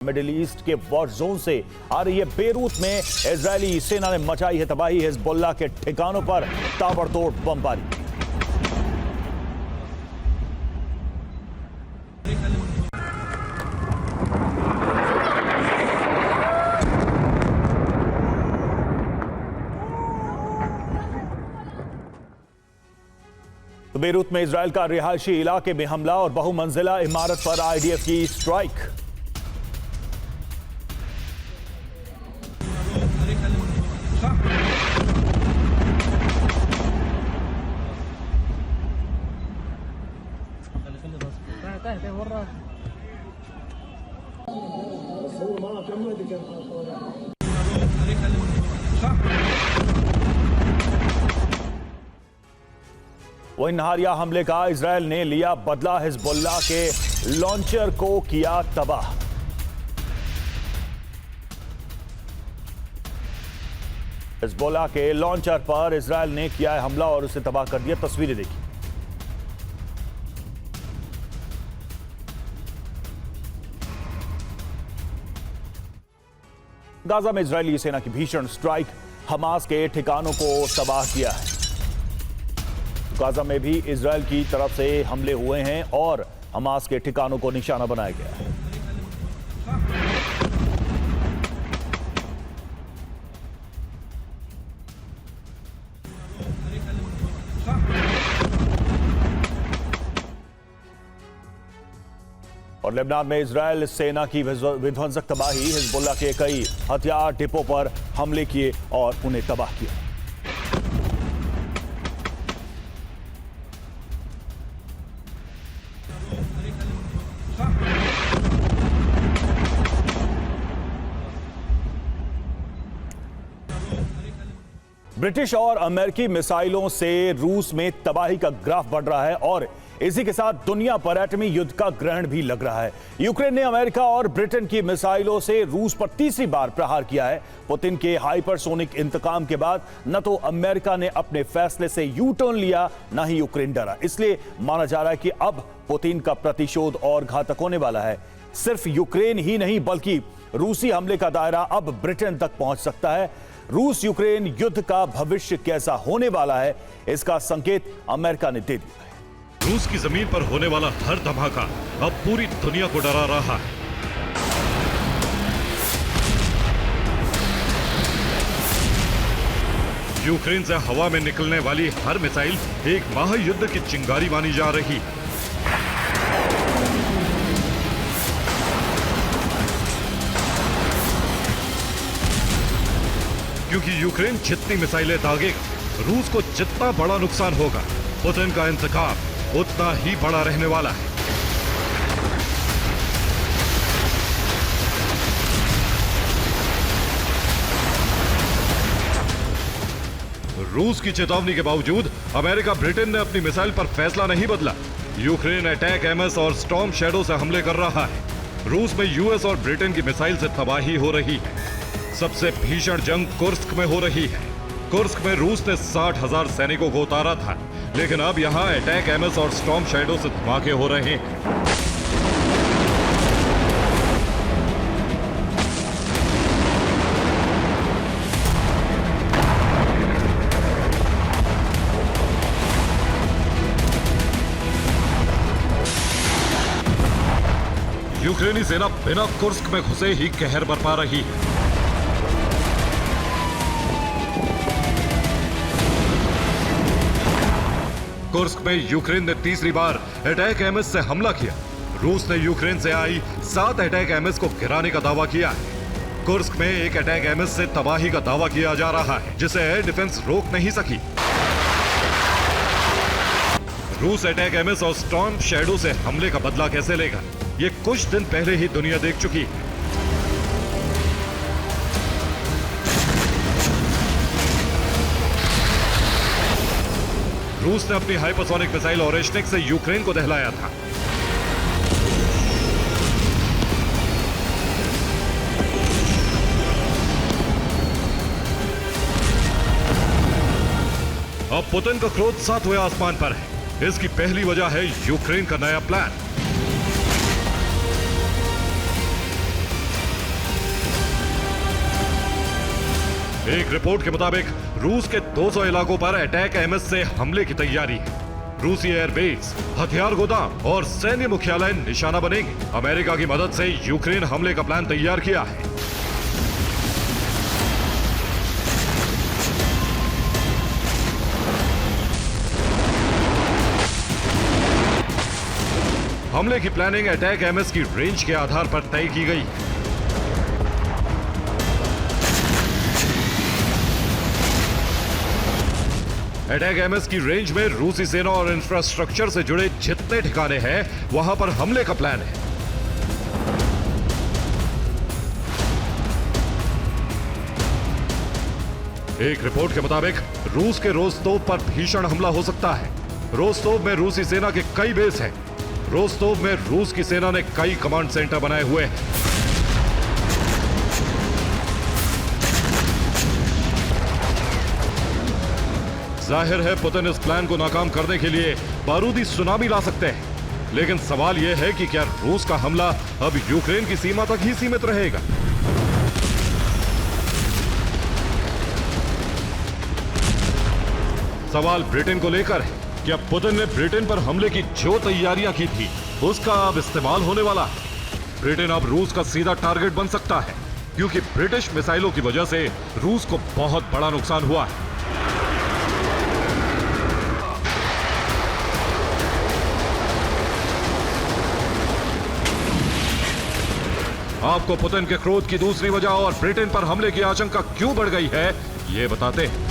Middle east के war zone से आ रही है। बेरूत में इजरायली सेना ने मचाई है तबाही। हिजबुल्लाह के ठिकानों पर ताबड़तोड़ बमबारी। तो बेरूत में इजरायल का रिहायशी इलाके में हमला और बहुमंजिला इमारत पर आईडीएफ की स्ट्राइक। वहीं नहारिया हमले का इजरायल ने लिया बदला। हिजबुल्लाह के लॉन्चर को किया तबाह। हिजबुल्लाह के लॉन्चर पर इजरायल ने किया है हमला और उसे तबाह कर दिया। तस्वीरें देखिए। गाजा में इजरायली सेना की भीषण स्ट्राइक हमास के ठिकानों को तबाह किया है। गाजा में भी इजरायल की तरफ से हमले हुए हैं और हमास के ठिकानों को निशाना बनाया गया है। और लेबनान में इजरायल सेना की विध्वंसक तबाही। हिजबुल्लाह के कई हथियार डिपो पर हमले किए और उन्हें तबाह किया। ब्रिटिश और अमेरिकी मिसाइलों से रूस में तबाही का ग्राफ बढ़ रहा है और इसी के साथ दुनिया पर एटमी युद्ध का ग्रहण भी लग रहा है। यूक्रेन ने अमेरिका और ब्रिटेन की मिसाइलों से रूस पर तीसरी बार प्रहार किया है। पुतिन के हाइपरसोनिक इंतकाम के बाद न तो अमेरिका ने अपने फैसले से यू टर्न लिया, न ही यूक्रेन डरा। इसलिए माना जा रहा है कि अब पुतिन का प्रतिशोध और घातक होने वाला है। सिर्फ यूक्रेन ही नहीं बल्कि रूसी हमले का दायरा अब ब्रिटेन तक पहुंच सकता है। रूस यूक्रेन युद्ध का भविष्य कैसा होने वाला है, इसका संकेत अमेरिका ने दे दिया है। रूस की जमीन पर होने वाला हर धमाका अब पूरी दुनिया को डरा रहा है। यूक्रेन से हवा में निकलने वाली हर मिसाइल एक महायुद्ध की चिंगारी मानी जा रही है। क्योंकि यूक्रेन जितनी मिसाइलें दागेगा, रूस को जितना बड़ा नुकसान होगा, पुतिन का इंतकाम उतना ही बड़ा रहने वाला है। रूस की चेतावनी के बावजूद अमेरिका ब्रिटेन ने अपनी मिसाइल पर फैसला नहीं बदला। यूक्रेन अटैक एमएस और स्टॉर्म शैडो से हमले कर रहा है। रूस में यूएस और ब्रिटेन की मिसाइल से तबाही हो रही है। सबसे भीषण जंग कुर्स्क में हो रही है। कुर्स्क में रूस ने 60,000 सैनिकों को उतारा था, लेकिन अब यहां अटैक एमएस और स्टॉर्म शैडो से धमाके हो रहे हैं। यूक्रेनी सेना बिना कुर्स्क में घुसे ही कहर बरपा रही है। कुर्स्क में यूक्रेन ने तीसरी बार अटैक एमएस से हमला किया। रूस ने यूक्रेन से आई 7 अटैक एमएस को गिराने का दावा किया है। कुर्स्क में एक अटैक एमएस से तबाही का दावा किया जा रहा है, जिसे एयर डिफेंस रोक नहीं सकी। रूस अटैक एमएस और स्टॉर्म शैडो से हमले का बदला कैसे लेगा, ये कुछ दिन पहले ही दुनिया देख चुकी है। रूस ने अपनी हाइपरसोनिक मिसाइल ओरेशनिक से यूक्रेन को दहलाया था। अब पुतिन का क्रोध 7वें आसमान पर है। इसकी पहली वजह है यूक्रेन का नया प्लान। एक रिपोर्ट के मुताबिक रूस के 200 इलाकों पर अटैक एमएस से हमले की तैयारी है। रूसी एयरबेस, हथियार गोदाम और सैन्य मुख्यालय निशाना बनेंगे। अमेरिका की मदद से यूक्रेन हमले का प्लान तैयार किया है। हमले की प्लानिंग अटैक एमएस की रेंज के आधार पर तय की गई है। अटैक एमएस की रेंज में रूसी सेना और इंफ्रास्ट्रक्चर से जुड़े जितने ठिकाने हैं, वहां पर हमले का प्लान है। एक रिपोर्ट के मुताबिक रूस के रोस्तोव पर भीषण हमला हो सकता है। रोस्तोव में रूसी सेना के कई बेस हैं। रोस्तोव में रूस की सेना ने कई कमांड सेंटर बनाए हुए हैं। जाहिर है पुतिन इस प्लान को नाकाम करने के लिए बारूदी सुनामी ला सकते हैं। लेकिन सवाल यह है कि क्या रूस का हमला अब यूक्रेन की सीमा तक ही सीमित रहेगा? सवाल ब्रिटेन को लेकर है। क्या पुतिन ने ब्रिटेन पर हमले की जो तैयारियां की थी, उसका अब इस्तेमाल होने वाला है? ब्रिटेन अब रूस का सीधा टारगेट बन सकता है, क्योंकि ब्रिटिश मिसाइलों की वजह से रूस को बहुत बड़ा नुकसान हुआ है। आपको पुतिन के क्रोध की दूसरी वजह और ब्रिटेन पर हमले की आशंका क्यों बढ़ गई है, ये बताते हैं।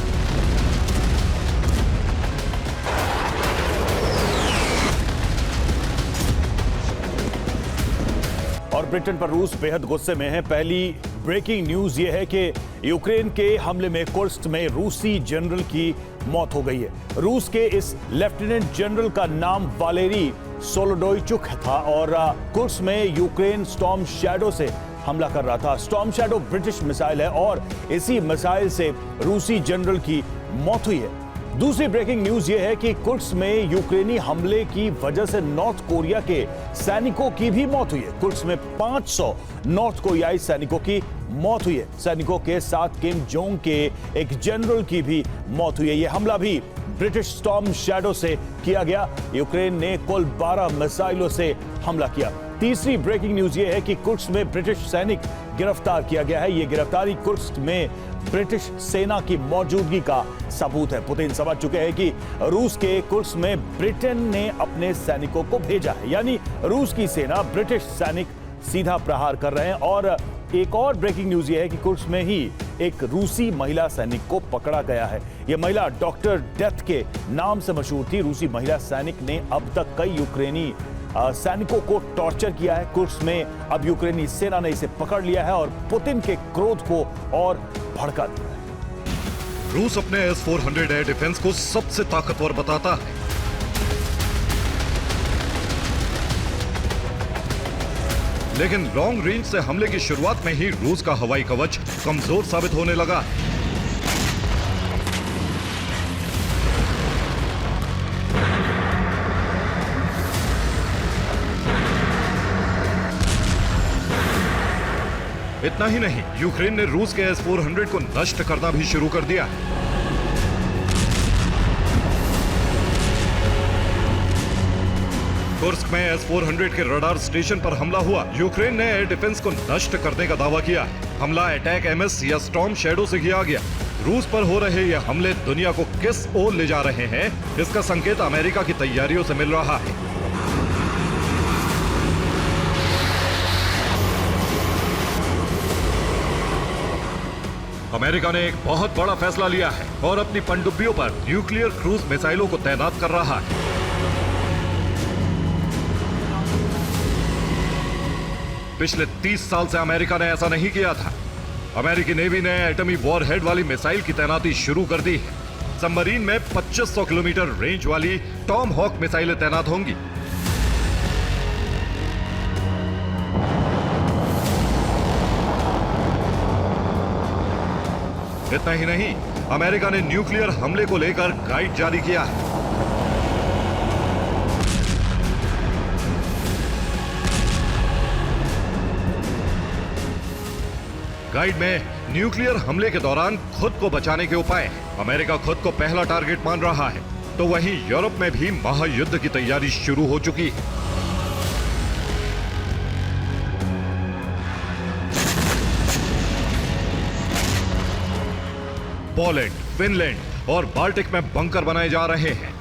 और ब्रिटेन पर रूस बेहद गुस्से में है। पहली ब्रेकिंग न्यूज ये है कि यूक्रेन के हमले में कुर्स्क में रूसी जनरल की मौत हो गई है। रूस के इस लेफ्टिनेंट जनरल का नाम वालेरी सोलोडोइचुक था और कुर्स्क में यूक्रेन स्टॉर्म शैडो से हमला कर रहा था। स्टॉर्म शैडो ब्रिटिश मिसाइल है और इसी मिसाइल से रूसी जनरल की मौत हुई है। दूसरी ब्रेकिंग न्यूज यह है कि कुर्स्क में यूक्रेनी हमले की वजह से नॉर्थ कोरिया के सैनिकों की भी मौत हुई है। कुर्स्क में 500 नॉर्थ कोरियाई सैनिकों की मौत हुई है। सैनिकों के साथ किम जोंग के एक जनरल की भी मौत हुई है। यह हमला भी ब्रिटिश स्टॉर्म शैडो से किया गया। यूक्रेन ने कुल 12 मिसाइलों से हमला किया। तीसरी ब्रेकिंग न्यूज यह है कि कुर्स्क में ब्रिटिश सैनिक गिरफ्तार किया गया है। यह गिरफ्तारी कुर्स्क में ब्रिटिश सेना की मौजूदगी का सबूत है। पुतिन समझ चुके हैं कि रूस के कुर्स्क में ब्रिटेन ने अपने सैनिकों को भेजा है, यानी रूस की सेना ब्रिटिश सैनिक सीधा प्रहार कर रहे हैं। और एक और ब्रेकिंग न्यूज यह है कि कुर्स्क में ही एक रूसी महिला सैनिक को पकड़ा गया है। यह महिला डॉक्टर डेथ के नाम से मशहूर थी। रूसी महिला सैनिक ने अब तक कई यूक्रेनी सैनिकों को टॉर्चर किया है। कुर्स्क में अब यूक्रेनी सेना ने इसे पकड़ लिया है और पुतिन के क्रोध को और भड़का दिया है। रूस अपने S-400 एयर डिफेंस को सबसे ताकतवर बताता है। लेकिन लॉन्ग रेंज से हमले की शुरुआत में ही रूस का हवाई कवच कमजोर साबित होने लगा है। इतना ही नहीं, यूक्रेन ने रूस के S-400 को नष्ट करना भी शुरू कर दिया है। कुर्स्क में S-400 के रडार स्टेशन पर हमला हुआ। यूक्रेन ने एयर डिफेंस को नष्ट करने का दावा किया है। हमला अटैक एमएस या स्टॉर्म शैडो से किया गया। रूस पर हो रहे ये हमले दुनिया को किस ओर ले जा रहे हैं, इसका संकेत अमेरिका की तैयारियों से मिल रहा है। अमेरिका ने एक बहुत बड़ा फैसला लिया है और अपनी पनडुब्बियों पर न्यूक्लियर क्रूज मिसाइलों को तैनात कर रहा है। पिछले 30 साल से अमेरिका ने ऐसा नहीं किया था। अमेरिकी नेवी ने एटमी वॉरहेड वाली मिसाइल की तैनाती शुरू कर दी है। सबमरीन में 2500 किलोमीटर रेंज वाली टॉम हॉक मिसाइलें तैनात होंगी। इतना ही नहीं, अमेरिका ने न्यूक्लियर हमले को लेकर गाइड जारी किया है। गाइड में न्यूक्लियर हमले के दौरान खुद को बचाने के उपाय हैं। अमेरिका खुद को पहला टारगेट मान रहा है, तो वहीं यूरोप में भी महायुद्ध की तैयारी शुरू हो चुकी है। पोलैंड, फिनलैंड और बाल्टिक में बंकर बनाए जा रहे हैं।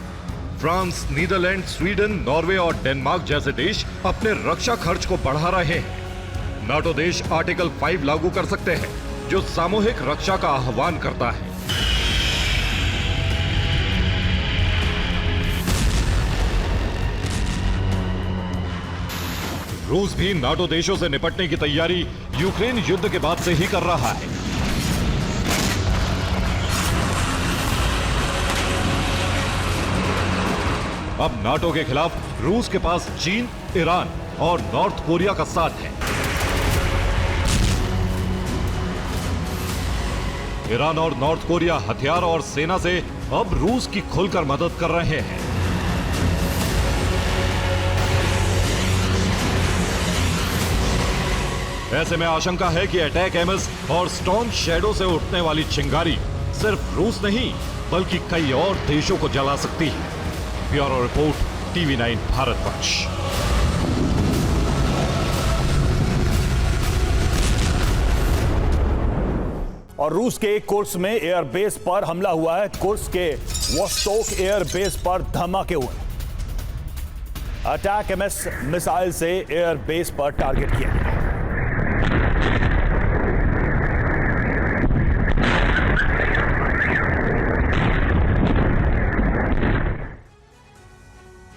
फ्रांस, नीदरलैंड, स्वीडन, नॉर्वे और डेनमार्क जैसे देश अपने रक्षा खर्च को बढ़ा रहे हैं। नाटो देश आर्टिकल 5 लागू कर सकते हैं, जो सामूहिक रक्षा का आह्वान करता है। रूस भी नाटो देशों से निपटने की तैयारी यूक्रेन युद्ध के बाद से ही कर रहा है। अब नाटो के खिलाफ रूस के पास चीन, ईरान और नॉर्थ कोरिया का साथ है। ईरान और नॉर्थ कोरिया हथियार और सेना से अब रूस की खुलकर मदद कर रहे हैं। ऐसे में आशंका है कि अटैक एमएस और स्टॉर्म शैडो से उठने वाली चिंगारी सिर्फ रूस नहीं बल्कि कई और देशों को जला सकती है। Bureau report, TV9 Bharatvarsh. और रूस के एक कुर्स्क में एयरबेस पर हमला हुआ है। कुर्स्क के वोस्टोक एयरबेस पर धमाके हुए। अटैक एमएस मिसाइल से एयरबेस पर टारगेट किया गया।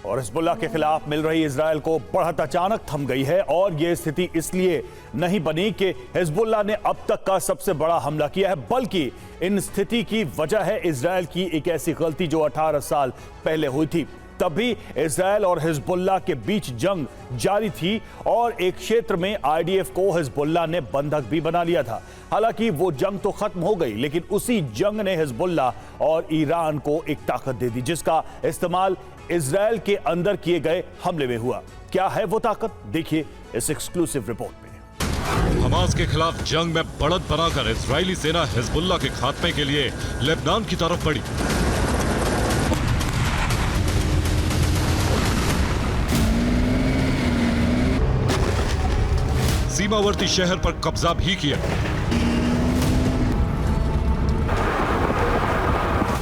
और हिजबुल्लाह के खिलाफ मिल रही इजराइल को बढ़त अचानक थम गई है। और यह स्थिति इसलिए नहीं बनी कि हिजबुल्लाह ने अब तक का सबसे बड़ा हमला किया है, बल्कि इन स्थिति की वजह है इजराइल की एक ऐसी गलती जो 18 साल पहले हुई थी। तब भी इजराइल और हिजबुल्लाह के बीच जंग जारी थी और एक क्षेत्र में आईडीएफ को हिजबुल्लाह ने बंधक भी बना लिया था। हालांकि वो जंग तो खत्म हो गई, लेकिन उसी जंग ने हिजबुल्लाह और ईरान को एक ताकत दे दी, जिसका इस्तेमाल इजराइल के अंदर किए गए हमले में हुआ। क्या है वो ताकत, देखिए इस एक्सक्लूसिव रिपोर्ट में। हमास के खिलाफ जंग में बढ़त बनाकर इजरायली सेना हिजबुल्लाह के खात्मे के लिए लेबनान की तरफ बढ़ी। सीमावर्ती शहर पर कब्जा भी किया।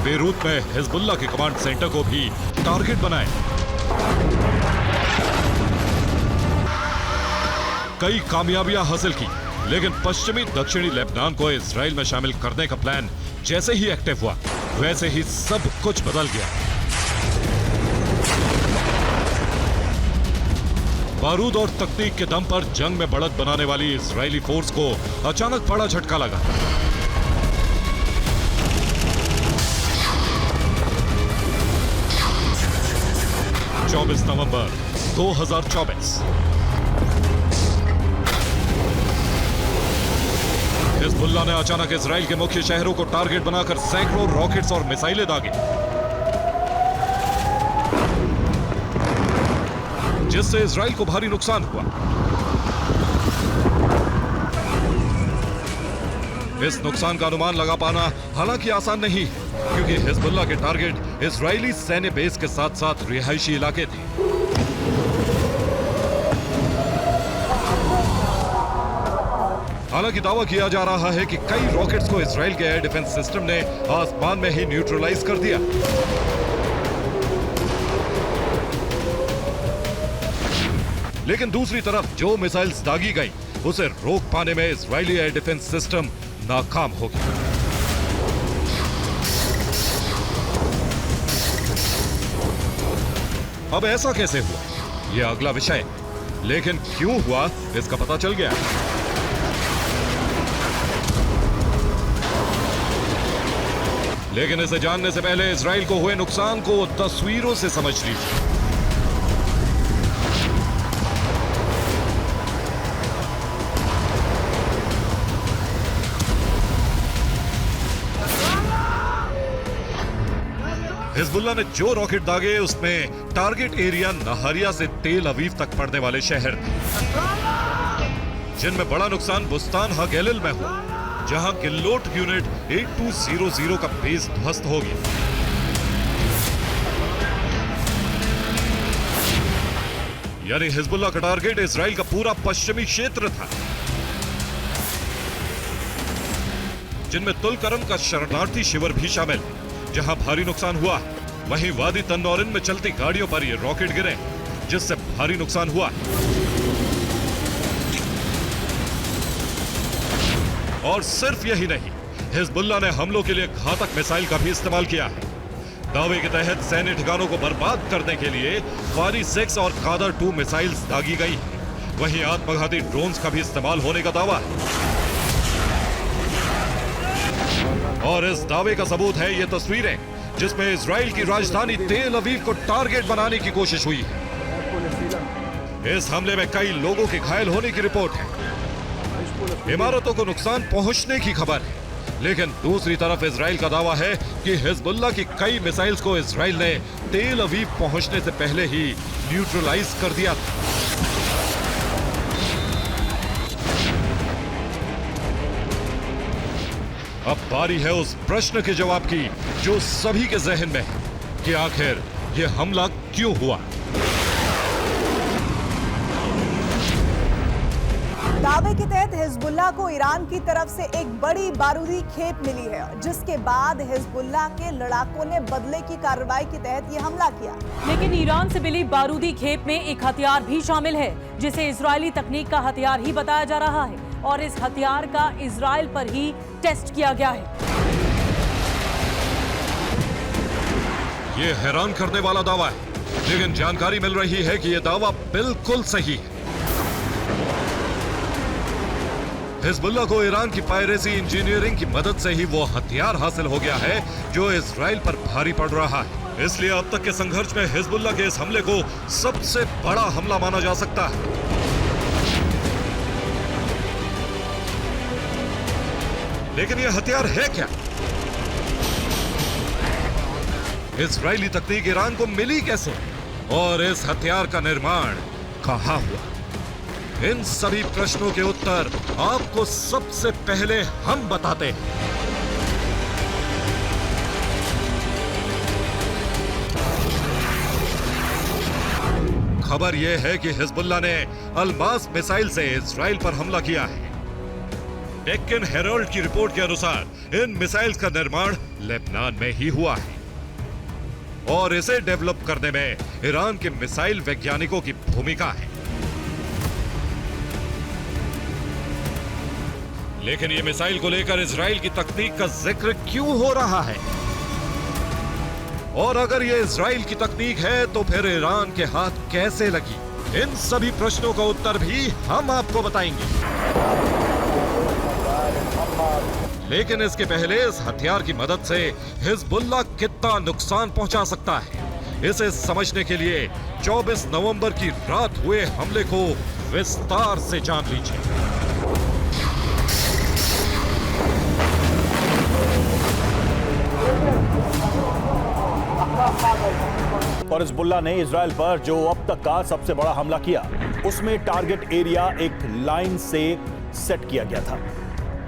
बेरूत में हिजबुल्लाह के कमांड सेंटर को भी टारगेट बनाए। कई कामयाबियां हासिल की, लेकिन पश्चिमी दक्षिणी लेबनान को इजराइल में शामिल करने का प्लान जैसे ही एक्टिव हुआ, वैसे ही सब कुछ बदल गया। बारूद और तकनीक के दम पर जंग में बढ़त बनाने वाली इजरायली फोर्स को अचानक बड़ा झटका लगा। नवंबर 2024 हिजबुल्लाह ने अचानक इजराइल के मुख्य शहरों को टारगेट बनाकर सैकड़ों रॉकेट्स और मिसाइलें दागे, जिससे इजराइल को भारी नुकसान हुआ। इस नुकसान का अनुमान लगा पाना हालांकि आसान नहीं, क्योंकि हिजबुल्लाह के टारगेट इजरायली सैन्य बेस के साथ साथ रिहायशी इलाके थे। हालांकि दावा किया जा रहा है कि कई रॉकेट्स को इजराइल के एयर डिफेंस सिस्टम ने आसमान में ही न्यूट्रलाइज कर दिया। लेकिन दूसरी तरफ जो मिसाइल्स दागी गई, उसे रोक पाने में इजरायली एयर डिफेंस सिस्टम नाकाम हो गया। अब ऐसा कैसे हुआ, यह अगला विषय, लेकिन क्यों हुआ इसका पता चल गया। लेकिन इसे जानने से पहले इजराइल को हुए नुकसान को तस्वीरों से समझ लीजिए। हिजबुल्लाह ने जो रॉकेट दागे उसमें टारगेट एरिया नहारिया से तेल अवीव तक पड़ने वाले शहर थे। जिनमें बड़ा नुकसान बुस्तान हा-गैलिल में हुआ, जहां किल्लोट यूनिट 8200 का बेस ध्वस्त हो गया। यानी हिजबुल्लाह का टारगेट इजराइल का पूरा पश्चिमी क्षेत्र था, जिनमें तुल करम का शरणार्थी शिविर भी शामिल है, जहां भारी नुकसान हुआ है। वहीं वादी तन्नौरिन में चलती गाड़ियों पर ये रॉकेट गिरे, जिससे भारी नुकसान हुआ है। और सिर्फ यही नहीं, हिजबुल्लाह ने हमलों के लिए घातक मिसाइल का भी इस्तेमाल किया है। दावे के तहत सैन्य ठिकानों को बर्बाद करने के लिए फारी 6 और कादर 2 मिसाइल्स दागी गई है। वहीं आत्मघाती ड्रोन्स का भी इस्तेमाल होने का दावा है। और इस दावे का सबूत है ये तस्वीरें, जिसमें इजराइल की राजधानी तेल अवीव को टारगेट बनाने की कोशिश हुई है। इस हमले में कई लोगों के घायल होने की रिपोर्ट है। इमारतों को नुकसान पहुंचने की खबर है, लेकिन दूसरी तरफ इजराइल का दावा है कि हिजबुल्लाह की कई मिसाइल्स को इजराइल ने तेल अवीव पहुंचने से पहले ही न्यूट्रलाइज कर दिया था। अब बारी है उस प्रश्न के जवाब की जो सभी के जहन में है कि आखिर यह हमला क्यों हुआ। दावे के तहत हिजबुल्लाह को ईरान की तरफ से एक बड़ी बारूदी खेप मिली है, जिसके बाद हिजबुल्लाह के लड़ाकों ने बदले की कार्रवाई के तहत यह हमला किया। लेकिन ईरान से मिली बारूदी खेप में एक हथियार भी शामिल है, जिसे इजरायली तकनीक का हथियार ही बताया जा रहा है, और इस हथियार का इजराइल पर ही टेस्ट किया गया है। ये हैरान करने वाला दावा है, लेकिन जानकारी मिल रही है कि यह दावा बिल्कुल सही है। हिजबुल्लाह को ईरान की पायरेसी इंजीनियरिंग की मदद से ही वो हथियार हासिल हो गया है जो इजराइल पर भारी पड़ रहा है। इसलिए अब तक के संघर्ष में हिजबुल्लाह के इस हमले को सबसे बड़ा हमला माना जा सकता है। लेकिन यह हथियार है क्या? इजरायली तकनीक ईरान को मिली कैसे, और इस हथियार का निर्माण कहां हुआ? इन सभी प्रश्नों के उत्तर आपको सबसे पहले हम बताते हैं। खबर यह है कि हिजबुल्लाह ने अल्मास मिसाइल से इजराइल पर हमला किया है। डेक्कन हेराल्ड की रिपोर्ट के अनुसार इन मिसाइल्स का निर्माण लेबनान में ही हुआ है, और इसे डेवलप करने में ईरान के मिसाइल वैज्ञानिकों की भूमिका है। लेकिन ये मिसाइल को लेकर इजराइल की तकनीक का जिक्र क्यों हो रहा है? और अगर ये इजराइल की तकनीक है तो फिर ईरान के हाथ कैसे लगी? इन सभी प्रश्नों का उत्तर भी हम आपको बताएंगे। लेकिन इसके पहले इस हथियार की मदद से हिजबुल्लाह कितना नुकसान पहुंचा सकता है, इसे समझने के लिए 24 नवंबर की रात हुए हमले को विस्तार से जान लीजिए। और हिजबुल्लाह ने इजराइल पर जो अब तक का सबसे बड़ा हमला किया, उसमें टारगेट एरिया एक लाइन से सेट किया गया था।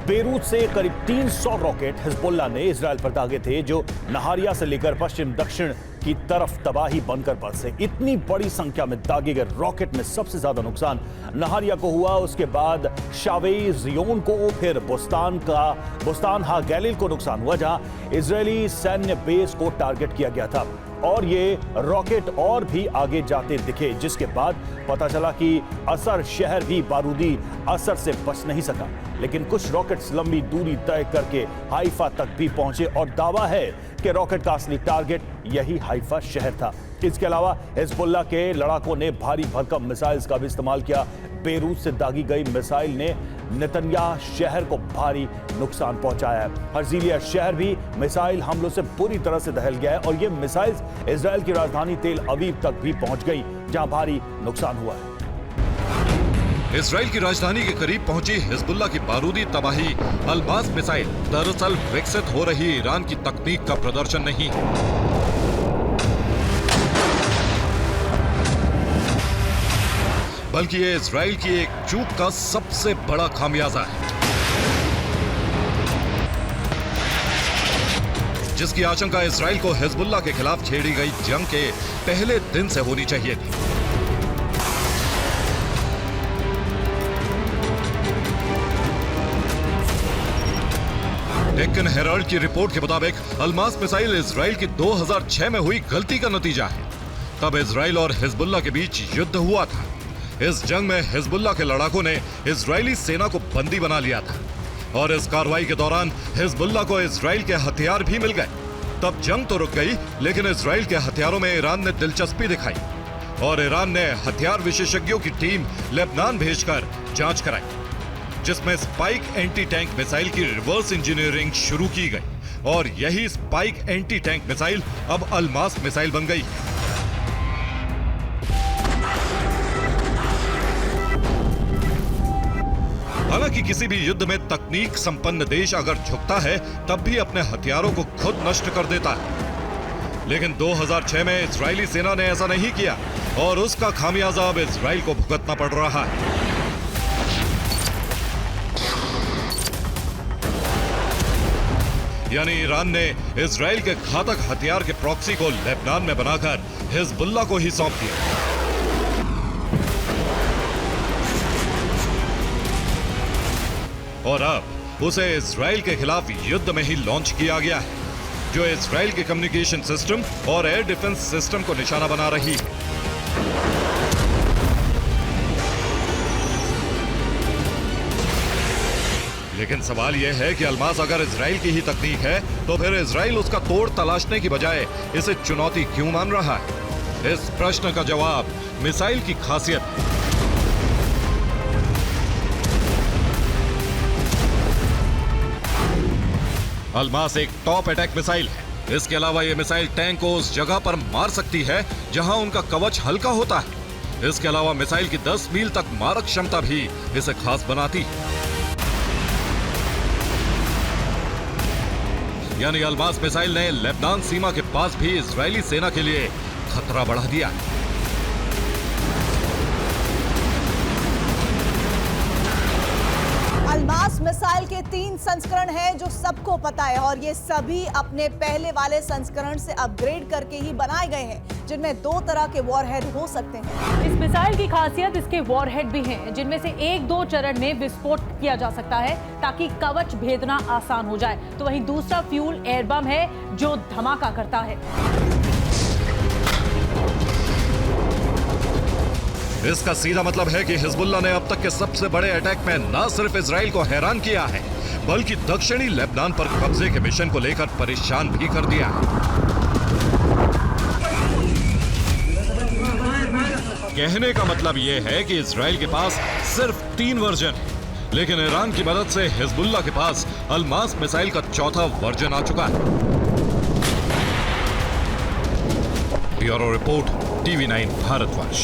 बेरूत से करीब 300 रॉकेट हिजबुल्लाह ने इजराइल पर दागे थे, जो नहारिया से लेकर पश्चिम दक्षिण की तरफ तबाही बनकर बरसे। इतनी बड़ी संख्या में दागे गए रॉकेट में सबसे ज्यादा नुकसान नहारिया को हुआ, उसके बाद शावेई जियोन को, फिर बुस्तान हा-गैलिल को नुकसान हुआ, जहां इजरायली सैन्य बेस को टारगेट किया गया था। और ये रॉकेट और भी आगे जाते दिखे, जिसके बाद पता चला कि असर शहर भी बारूदी असर से बच नहीं सका। लेकिन कुछ रॉकेट्स लंबी दूरी तय करके हाइफा तक भी पहुंचे, और दावा है कि रॉकेट का असली टारगेट यही हाइफा शहर था। इसके अलावा हिजबुल्लाह के लड़ाकों ने भारी भरकम मिसाइल्स का भी इस्तेमाल किया। बेरूत से दागी गई मिसाइल ने नेतन्याह शहर को भारी नुकसान पहुंचाया है। हर्जिलिया शहर भी मिसाइल हमलों से बुरी तरह से दहल गया है, और ये मिसाइल्स इजराइल की राजधानी तेल अवीव तक भी पहुंच गई, जहां भारी नुकसान हुआ है। इजराइल की राजधानी के करीब पहुंची हिजबुल्लाह की बारूदी तबाही अल्मास मिसाइल दरअसल विकसित हो रही ईरान की तकनीक का प्रदर्शन नहीं है। बल्कि ये इजराइल की एक चूक का सबसे बड़ा खामियाजा है, जिसकी आशंका इजराइल को हिजबुल्लाह के खिलाफ छेड़ी गई जंग के पहले दिन से होनी चाहिए थी। डेक्कन हेराल्ड की रिपोर्ट के मुताबिक अल्मास मिसाइल इजराइल की 2006 में हुई गलती का नतीजा है। तब इजराइल और हिजबुल्लाह के बीच युद्ध हुआ था। इस जंग में हिजबुल्लाह के लड़ाकों ने इजरायली सेना को बंदी बना लिया था और इस कार्रवाई के दौरान हिजबुल्लाह को इजराइल के हथियार भी मिल गए। तब जंग तो रुक गई, लेकिन इजराइल के हथियारों में ईरान ने दिलचस्पी दिखाई और ईरान ने हथियार विशेषज्ञों की टीम लेबनान भेजकर जांच कराई, जिसमें स्पाइक एंटी टैंक मिसाइल की रिवर्स इंजीनियरिंग शुरू की गई और यही स्पाइक एंटी टैंक मिसाइल अब अल्मास मिसाइल बन गई है। हालांकि किसी भी युद्ध में तकनीक संपन्न देश अगर झुकता है तब भी अपने हथियारों को खुद नष्ट कर देता है, लेकिन 2006 में इजरायली सेना ने ऐसा नहीं किया और उसका खामियाजा अब इजराइल को भुगतना पड़ रहा है। यानी ईरान ने इजराइल के घातक हथियार के प्रॉक्सी को लेबनान में बनाकर हिजबुल्लाह को ही सौंप दिया। और अब उसे इजराइल के खिलाफ युद्ध में ही लॉन्च किया गया है, जो इजराइल के कम्युनिकेशन सिस्टम और एयर डिफेंस सिस्टम को निशाना बना रही है। लेकिन सवाल यह है कि अल्मास अगर इजराइल की ही तकनीक है तो फिर इजराइल उसका तोड़ तलाशने की बजाय इसे चुनौती क्यों मान रहा है? इस प्रश्न का जवाब मिसाइल की खासियत है। अल्मास एक टॉप अटैक मिसाइल है। इसके अलावा यह मिसाइल टैंक को उस जगह पर मार सकती है जहां उनका कवच हल्का होता है। इसके अलावा मिसाइल की 10 मील तक मारक क्षमता भी इसे खास बनाती है। यानी अल्मास मिसाइल ने लेबनान सीमा के पास भी इजरायली सेना के लिए खतरा बढ़ा दिया। अल्मास मिसाइल के 3 संस्करण हैं जो सबको पता है और ये सभी अपने पहले वाले संस्करण से अपग्रेड करके ही बनाए गए हैं, जिनमें 2 तरह के वॉरहेड हो सकते हैं। इस मिसाइल की खासियत इसके वॉरहेड भी हैं, जिनमें से 1-2 चरण में विस्फोट किया जा सकता है ताकि कवच भेदना आसान हो जाए। तो वहीं दूसरा फ्यूल एयर बम है जो धमाका करता है। इसका सीधा मतलब है कि हिजबुल्लाह ने अब तक के सबसे बड़े अटैक में न सिर्फ इजराइल को हैरान किया है, बल्कि दक्षिणी लेबनान पर कब्जे के मिशन को लेकर परेशान भी कर दिया है। कहने का मतलब यह है कि इजराइल के पास सिर्फ 3 वर्जन है, लेकिन ईरान की मदद से हिजबुल्लाह के पास अल्मास मिसाइल का 4था वर्जन आ चुका है। Bureau report, TV9 Bharatvarsh.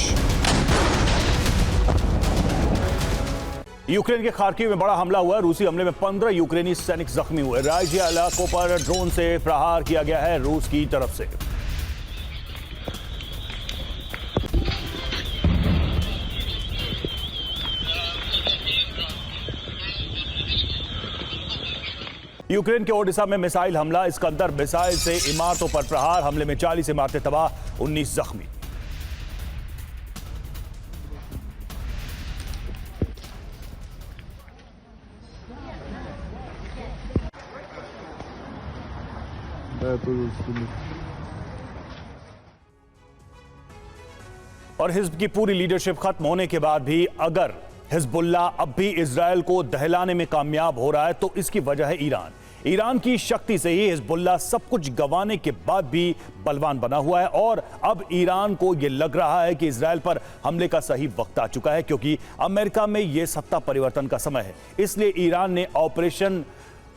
Ukraine के खार्किव में बड़ा हमला हुआ। रूसी हमले में 15 यूक्रेनी सैनिक जख्मी हुए। राज्य इलाकों पर ड्रोन से प्रहार किया गया है रूस की तरफ से। यूक्रेन के ओडिशा में मिसाइल हमला। इस्कंदर मिसाइल से इमारतों पर प्रहार। हमले में 40 इमारतें तबाह, 19 जख्मी। और हिज़्ब की पूरी लीडरशिप खत्म होने के बाद भी अगर हिजबुल्लाह अब भी इजराइल को दहलाने में कामयाब हो रहा है तो इसकी वजह है ईरान। ईरान की शक्ति से ही हिजबुल्लाह सब कुछ गंवाने के बाद भी बलवान बना हुआ है और अब ईरान को यह लग रहा है कि इजराइल पर हमले का सही वक्त आ चुका है, क्योंकि अमेरिका में यह सत्ता परिवर्तन का समय है। इसलिए ईरान ने ऑपरेशन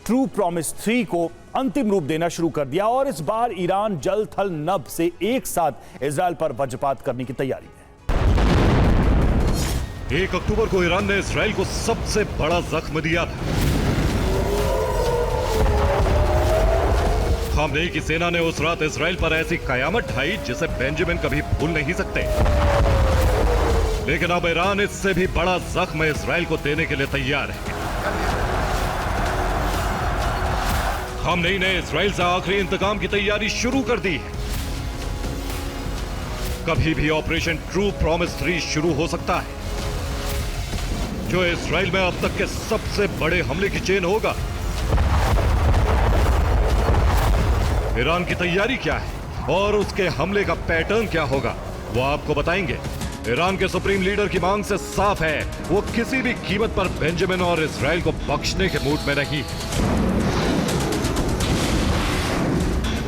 ट्रू प्रॉमिस 3 को अंतिम रूप देना शुरू कर दिया और इस बार ईरान जल थल नभ से एक साथ इजराइल पर वज्रपात करने की तैयारी है। 1 अक्टूबर को ईरान ने इजराइल को सबसे बड़ा जख्म दिया था। खामनेई की सेना ने उस रात इजराइल पर ऐसी कयामत ढाई जिसे बेंजामिन कभी भूल नहीं सकते। लेकिन अब ईरान इससे भी बड़ा जख्म इजराइल को देने के लिए तैयार है। खामनेई ने इजराइल से आखिरी इंतकाम की तैयारी शुरू कर दी है। कभी भी ऑपरेशन ट्रू प्रॉमिस 3 शुरू हो सकता है, जो इजराइल में अब तक के सबसे बड़े हमले की चेन होगा। ईरान की तैयारी क्या है और उसके हमले का पैटर्न क्या होगा, वो आपको बताएंगे। ईरान के सुप्रीम लीडर की मांग से साफ है, वो किसी भी कीमत पर बेंजामिन और इजराइल को बख्शने के मूड में नहीं।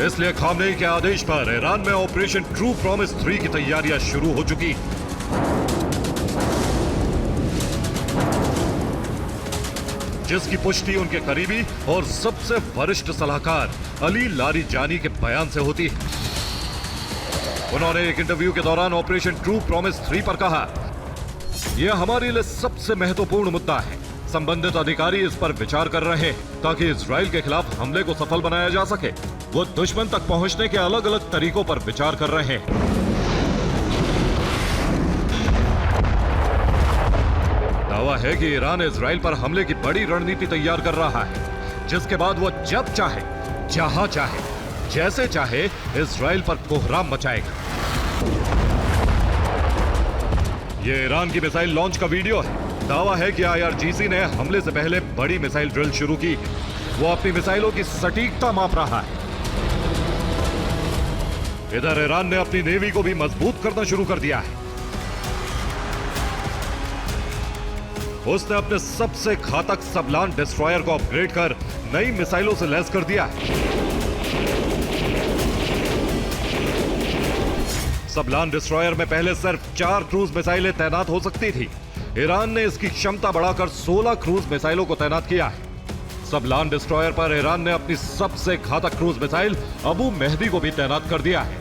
इसलिए खामनेई के आदेश पर ईरान में ऑपरेशन ट्रू प्रॉमिस 3 की तैयारियां शुरू हो चुकी, जिसकी पुष्टि उनके करीबी और सबसे वरिष्ठ सलाहकार अली लारीजानी के बयान से होती है। उन्होंने एक इंटरव्यू के दौरान ऑपरेशन ट्रू प्रॉमिस 3 पर कहा, यह हमारे लिए सबसे महत्वपूर्ण मुद्दा है। संबंधित अधिकारी इस पर विचार कर रहे हैं ताकि इजराइल के खिलाफ हमले को सफल बनाया जा सके। वो दुश्मन तक पहुंचने के अलग अलग तरीकों पर विचार कर रहे हैं। दावा है कि ईरान इजराइल पर हमले की बड़ी रणनीति तैयार कर रहा है, जिसके बाद वो जब चाहे, जहां चाहे, जैसे चाहे इजराइल पर कोहराम मचाएगा। ये ईरान की मिसाइल लॉन्च का वीडियो है। दावा है कि IRGC ने हमले से पहले बड़ी मिसाइल ड्रिल शुरू की है। वो अपनी मिसाइलों की सटीकता माप रहा है। इधर ईरान ने अपनी नेवी को भी मजबूत करना शुरू कर दिया है। उसने अपने सबसे घातक सबलान डिस्ट्रॉयर को अपग्रेड कर नई मिसाइलों से लैस कर दिया है। सबलान डिस्ट्रॉयर में पहले सिर्फ 4 क्रूज मिसाइलें तैनात हो सकती थी। ईरान ने इसकी क्षमता बढ़ाकर 16 क्रूज मिसाइलों को तैनात किया है। सबलान डिस्ट्रॉयर पर ईरान ने अपनी सबसे घातक क्रूज मिसाइल अबू मेहदी को भी तैनात कर दिया है।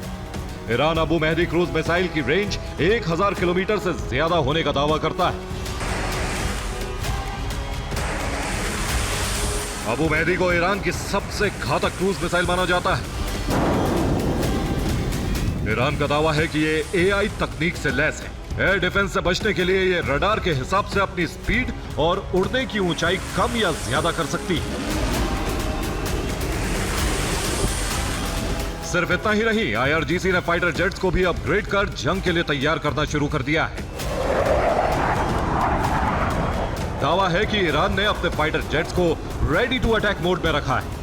Iran Abu Mahdi cruise missile की रेंज 1000 किलोमीटर से ज्यादा होने का दावा करता है। अबू मेहदी को ईरान की सबसे घातक क्रूज मिसाइल माना जाता है। ईरान का दावा है कि ये AI तकनीक से लैस है। एयर डिफेंस से बचने के लिए ये रडार के हिसाब से अपनी स्पीड और उड़ने की ऊंचाई कम या ज्यादा कर सकती है। सिर्फ इतना ही नहीं, IRGC ने फाइटर जेट्स को भी अपग्रेड कर जंग के लिए तैयार करना शुरू कर दिया है। दावा है कि ईरान ने अपने फाइटर जेट्स को रेडी टू अटैक मोड में रखा है।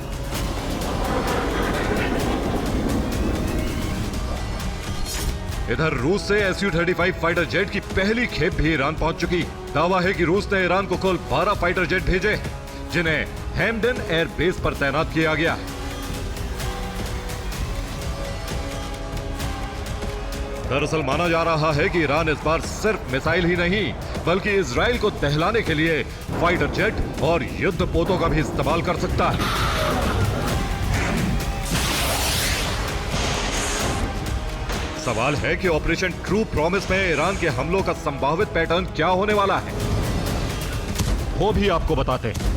इधर रूस से Su-35 फाइटर जेट की पहली खेप भी ईरान पहुंच चुकी। दावा है कि रूस ने ईरान को कुल 12 फाइटर जेट भेजे, जिन्हें हेमडन एयर बेस पर तैनात किया गया है। दरअसल माना जा रहा है कि ईरान इस बार सिर्फ मिसाइल ही नहीं, बल्कि इजराइल को दहलाने के लिए फाइटर जेट और युद्धपोतों का भी इस्तेमाल कर सकता है। सवाल है कि ऑपरेशन ट्रू प्रॉमिस में ईरान के हमलों का संभावित पैटर्न क्या होने वाला है, वो भी आपको बताते हैं।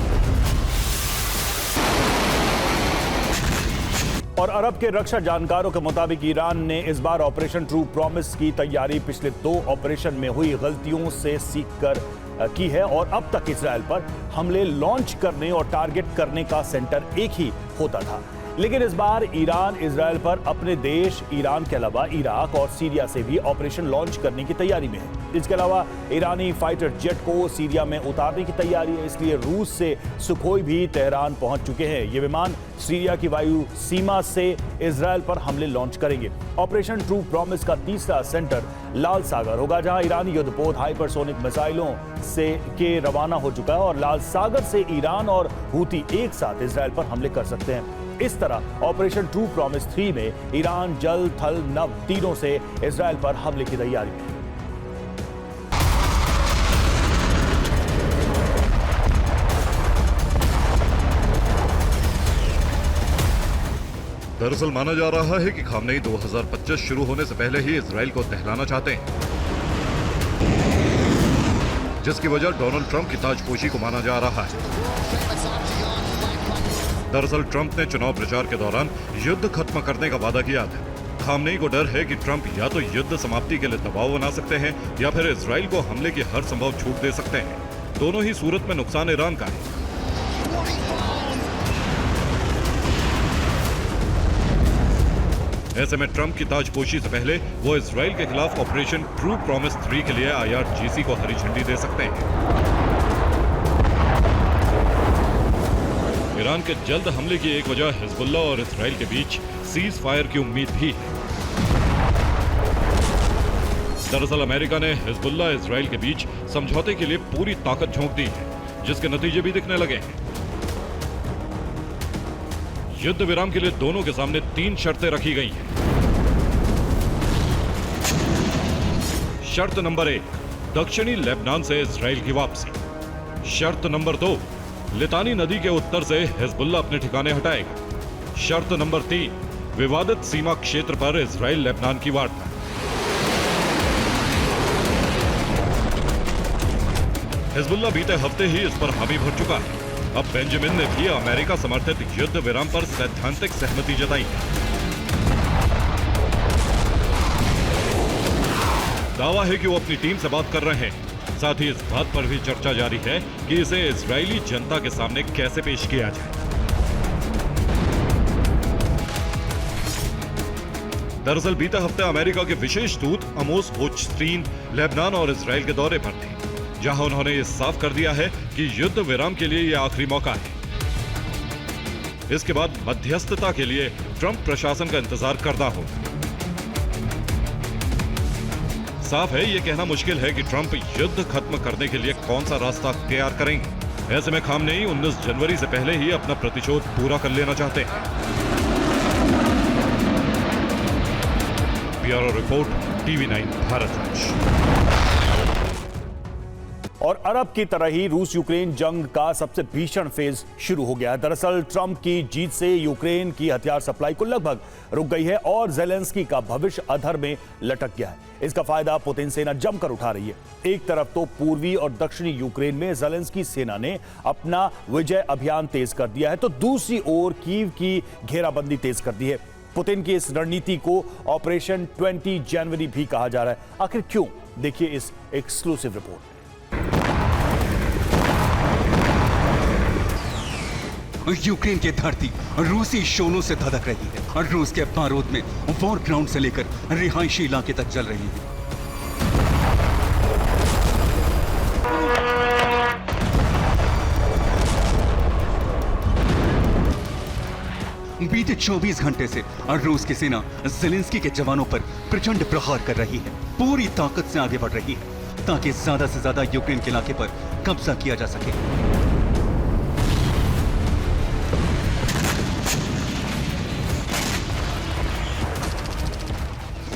और अरब के रक्षा जानकारों के मुताबिक ईरान ने इस बार ऑपरेशन ट्रू प्रॉमिस की तैयारी पिछले 2 ऑपरेशन में हुई गलतियों से सीखकर की है और अब तक इजराइल पर हमले लॉन्च करने और टारगेट करने का सेंटर एक ही होता था। लेकिन इस बार ईरान इजराइल पर अपने देश ईरान के अलावा इराक और सीरिया से भी ऑपरेशन लॉन्च करने की तैयारी में है। इसके अलावा ईरानी फाइटर जेट को सीरिया में उतारने की तैयारी है, इसलिए रूस से सुखोई भी तेहरान पहुंच चुके हैं। ये विमान सीरिया की वायु सीमा से इजराइल पर हमले लॉन्च करेंगे। ऑपरेशन ट्रू प्रॉमिस का तीसरा सेंटर लाल सागर होगा, जहां ईरानी युद्धपोत हाइपरसोनिक मिसाइलों से के रवाना हो चुका है और लाल सागर से ईरान और हूती एक साथ इजराइल पर हमले कर सकते हैं। इस तरह ऑपरेशन ट्रू प्रॉमिस 3 में ईरान जल, थल, नभ तीनों से इजराइल पर हमले की तैयारी में है। दरअसल माना जा रहा है कि खामनेई 2025 शुरू होने से पहले ही इजराइल को दहलाना चाहते हैं, जिसकी वजह डोनाल्ड ट्रंप की ताजपोशी को माना जा रहा है। दरअसल ट्रंप ने चुनाव प्रचार के दौरान युद्ध खत्म करने का वादा किया था, खामनेई को डर है कि ट्रंप या तो युद्ध समाप्ति के लिए दबाव बना सकते हैं या फिर इजराइल को हमले की हर संभव छूट दे सकते हैं। दोनों ही सूरत में नुकसान ईरान का है। ऐसे में ट्रंप की ताजपोशी से पहले वो इजराइल के खिलाफ ऑपरेशन ट्रू प्रॉमिस 3 के लिए IRGC को हरी झंडी दे सकते हैं। ईरान के जल्द हमले की एक वजह हिजबुल्ला और इजराइल के बीच सीज फायर की उम्मीद भी है। दरअसल अमेरिका ने हिजबुल्ला इजराइल के बीच समझौते के लिए पूरी ताकत झोंक दी है, जिसके नतीजे भी दिखने लगे हैं। युद्ध विराम के लिए दोनों के सामने 3 शर्तें रखी गई हैं। शर्त नंबर 1, दक्षिणी लेबनान से इजराइल की वापसी। शर्त नंबर 2, लितानी नदी के उत्तर से हिजबुल्ला अपने ठिकाने हटाएगा। शर्त नंबर 3, विवादित सीमा क्षेत्र पर इजराइल लेबनान की वार्ता। हिजबुल्ला बीते हफ्ते ही इस पर हामी भर चुका है। अब बेंजामिन ने भी अमेरिका समर्थित युद्ध विराम पर सैद्धांतिक सहमति जताई है। दावा है कि वो अपनी टीम से बात कर रहे हैं। साथ ही इस बात पर भी चर्चा जारी है कि इसे इजरायली जनता के सामने कैसे पेश किया जाए। दरअसल बीते हफ्ते अमेरिका के विशेष दूत अमोस होचस्टीन लेबनान और इजराइल के दौरे पर थे, जहां उन्होंने ये साफ कर दिया है कि युद्ध विराम के लिए यह आखिरी मौका है। इसके बाद मध्यस्थता के लिए ट्रंप प्रशासन का इंतजार करना होगा। साफ है, यह कहना मुश्किल है कि ट्रंप युद्ध खत्म करने के लिए कौन सा रास्ता तैयार करेंगे। ऐसे में खामनेई 19 जनवरी से पहले ही अपना प्रतिशोध पूरा कर लेना चाहते हैं। Bureau report, TV9 Bharat. और अरब की तरह ही रूस यूक्रेन जंग का सबसे भीषण फेज शुरू हो गया है। दरअसल ट्रंप की जीत से यूक्रेन की हथियार सप्लाई को लगभग रुक गई है और जेलेंस्की का भविष्य अधर में लटक गया है। इसका फायदा पुतिन सेना जमकर उठा रही है। एक तरफ तो पूर्वी और दक्षिणी यूक्रेन में जेलेंस्की सेना ने अपना विजय अभियान तेज कर दिया है, तो दूसरी ओर कीव की घेराबंदी तेज कर दी है। पुतिन की इस रणनीति को ऑपरेशन 20 जनवरी भी कहा जा रहा है। आखिर क्यों? देखिए इस एक्सक्लूसिव रिपोर्ट। यूक्रेन की धरती रूसी शोलों से धधक रही है और रूस के बारूद में वॉर ग्राउंड से लेकर रिहायशी इलाके तक जल रही है। बीते 24 घंटे से रूस की सेना जेलेंस्की के जवानों पर प्रचंड प्रहार कर रही है, पूरी ताकत से आगे बढ़ रही है ताकि ज्यादा से ज्यादा यूक्रेन के इलाके पर कब्जा किया जा सके।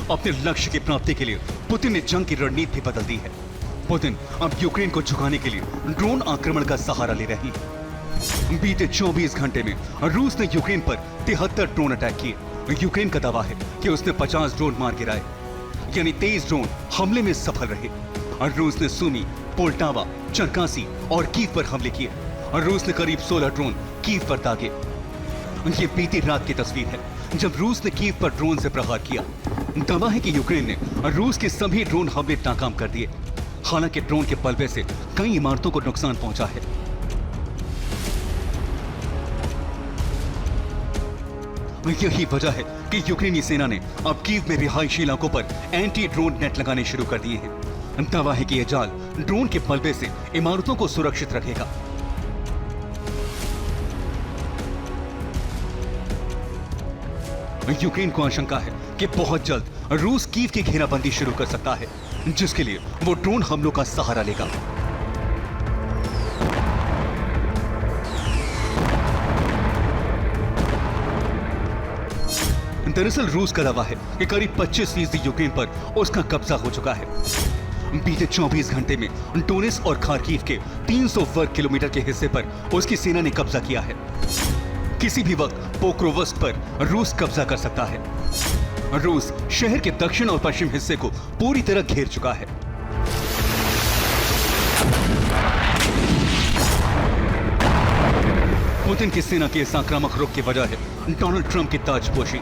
अपने लक्ष्य की प्राप्ति के लिए पुतिन ने जंग की रणनीति भी बदल दी है। पुतिन अब यूक्रेन को झुकाने के लिए ड्रोन आक्रमण का सहारा ले रही है। बीते 24 घंटे में रूस ने यूक्रेन पर 73 ड्रोन अटैक किए। यूक्रेन का दावा है कि उसने 50 ड्रोन मार गिराए, यानी 23 ड्रोन हमले में सफल रहे। और रूस ने सुमी, पोल्टावा, चरकासी और कीव पर हमले किए और रूस ने करीब 16 ड्रोन कीव पर दागे। ये बीती रात की तस्वीर है जब रूस ने कीव पर ड्रोन से प्रहार किया। दावा है कि यूक्रेन ने रूस के सभी ड्रोन हमले नाकाम कर दिए। हालांकि ड्रोन के पलबे से कई इमारतों को नुकसान पहुंचा है। यही वजह है कि यूक्रेनी सेना ने अब कीव में रिहायशी इलाकों पर एंटी ड्रोन नेट लगाने शुरू कर दिए हैं। दावा है कि यह जाल ड्रोन के पलबे से इमारतों को सुरक्षित रखेगा। यूक्रेन को आशंका है कि बहुत जल्द रूस कीव की घेराबंदी शुरू कर सकता है, जिसके लिए वो ड्रोन हमलों का सहारा लेगा। दरअसल रूस का दावा है कि करीब 25% यूक्रेन पर उसका कब्जा हो चुका है। बीते 24 घंटे में डोनेट्स्क और खार्किव के 300 वर्ग किलोमीटर के हिस्से पर उसकी सेना ने कब्जा किया है। किसी भी वक्त पोक्रोवस्क पर रूस कब्जा कर सकता है। रूस शहर के दक्षिण और पश्चिम हिस्से को पूरी तरह घेर चुका है। पुतिन की सेना के इस आक्रामक रुख की वजह है डोनाल्ड ट्रंप की ताजपोशी,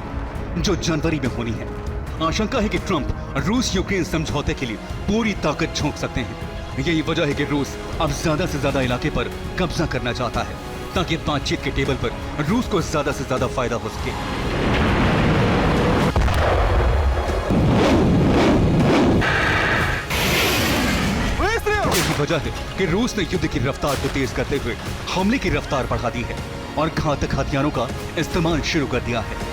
जो जनवरी में होनी है। आशंका है कि ट्रंप रूस यूक्रेन समझौते के लिए पूरी ताकत झोंक सकते हैं। यही वजह है कि रूस अब ज्यादा से ज्यादा इलाके पर कब्जा करना चाहता है ताकि बातचीत के टेबल पर रूस को ज्यादा से ज्यादा फायदा हो सके। यही वजह है कि रूस ने युद्ध की रफ्तार को तेज करते हुए हमले की रफ्तार बढ़ा दी है और घातक हथियारों का इस्तेमाल शुरू कर दिया है।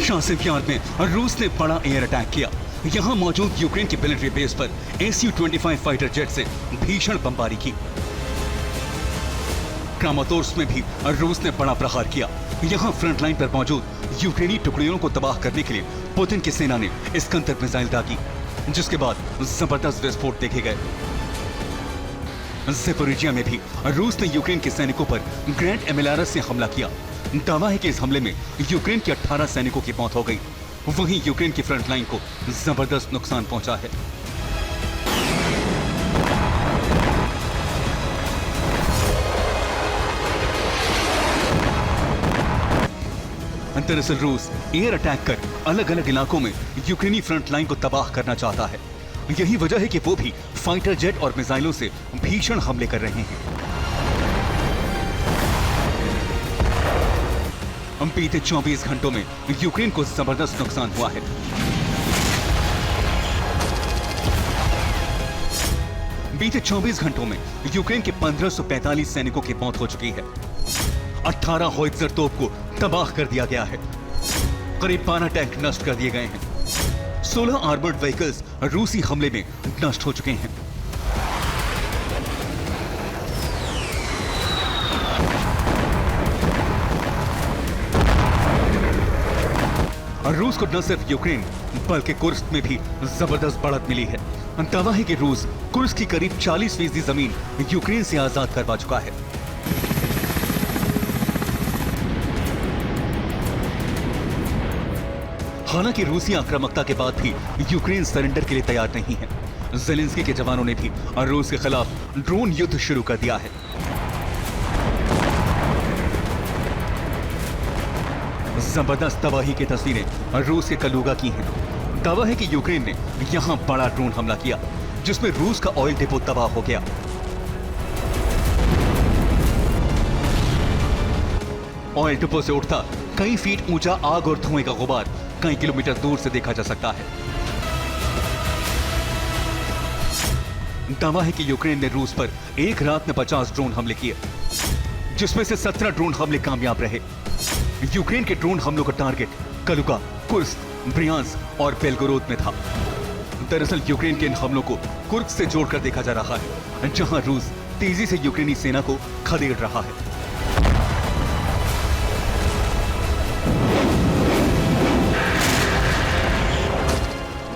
शासिक में रूस ने बड़ा एयर अटैक किया। यहां मौजूद यूक्रेन की मिलिट्री बेस पर Su-25 फाइटर जेट से भीषण बमबारी की। क्रामातोर्स्क में भी रूस ने बड़ा प्रहार किया। यहां फ्रंट लाइन पर मौजूद यूक्रेनी टुकड़ियों को तबाह करने के लिए पुतिन की सेना ने इस्कंदर मिसाइल दागी, जिसके बाद जबरदस्त विस्फोट देखे गए। ज़ेपोरिजिया में भी रूस ने यूक्रेन के सैनिकों पर ग्रैंड एमिलारस से हमला किया। दावा है कि इस हमले में यूक्रेन के 18 सैनिकों की मौत हो गई। वहीं यूक्रेन की फ्रंट लाइन को जबरदस्त नुकसान पहुंचा है। दरअसल रूस एयर अटैक कर अलग अलग इलाकों में यूक्रेनी फ्रंट लाइन को तबाह करना चाहता है। यही वजह है कि वो भी फाइटर जेट और मिसाइलों से भीषण हमले कर रहे हैं। बीते 24 घंटों में यूक्रेन को जबरदस्त नुकसान हुआ है। बीते 24 घंटों में यूक्रेन के 1545 सैनिकों की मौत हो चुकी है। 18 होइत्जर तोप को तबाह कर दिया गया है। करीब 12 टैंक नष्ट कर दिए गए हैं। 16 आर्मर्ड व्हीकल्स रूसी हमले में नष्ट हो चुके हैं। रूस को न सिर्फ यूक्रेन बल्कि कुर्स्क में भी जबरदस्त बढ़त मिली है। दावा है कि रूस कुर्स्क की करीब 40% जमीन यूक्रेन से आजाद करवा चुका है। हालांकि रूसी आक्रामकता के बाद भी यूक्रेन सरेंडर के लिए तैयार नहीं है। ज़ेलेंस्की के जवानों ने भी रूस के खिलाफ ड्रोन युद्ध शुरू कर दिया है। जबरदस्त तबाही की तस्वीरें रूस के कलूगा की हैं। दावा है कि यूक्रेन ने यहां बड़ा ड्रोन हमला किया, जिसमें रूस का ऑयल डिपो तबाह हो गया। ऑयल डिपो से उठता कई फीट ऊंचा आग और धुएं का गुबार कई किलोमीटर दूर से देखा जा सकता है। दावा है कि यूक्रेन ने रूस पर एक रात में 50 ड्रोन हमले किए, जिसमें से 17 ड्रोन हमले कामयाब रहे। यूक्रेन के ड्रोन हमलों का टारगेट कलुगा, कुर्स्क, ब्रियांस्क और बेलगोरोद में था। दरअसल यूक्रेन के इन हमलों को कुर्स्क से जोड़कर देखा जा रहा है, जहां रूस तेजी से यूक्रेनी सेना को खदेड़ रहा है।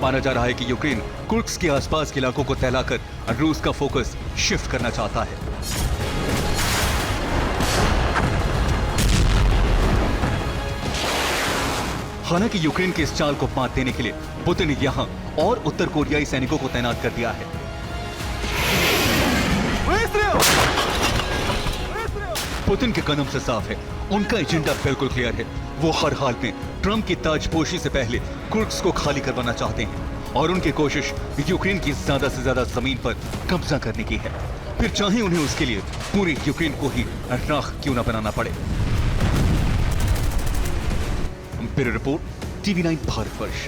माना जा रहा है कि यूक्रेन कुर्स्क के आसपास के इलाकों को तैलाकर रूस का फोकस शिफ्ट करना चाहता है। हालांकि यूक्रेन के इस चाल को मात देने के लिए पुतिन ने यहां और उत्तर कोरियाई सैनिकों को तैनात कर दिया है। पुतिन के कदम से साफ है, उनका एजेंडा बिल्कुल क्लियर है। वो हर हाल में ट्रंप की ताजपोशी से पहले कुर्स्क को खाली करवाना चाहते हैं और उनकी कोशिश यूक्रेन की ज्यादा से ज्यादा जमीन पर कब्जा करने की है, फिर चाहे उन्हें उसके लिए पूरी यूक्रेन को ही राख क्यों न बनाना पड़े। Bureau report, TV9 Bharatvarsh.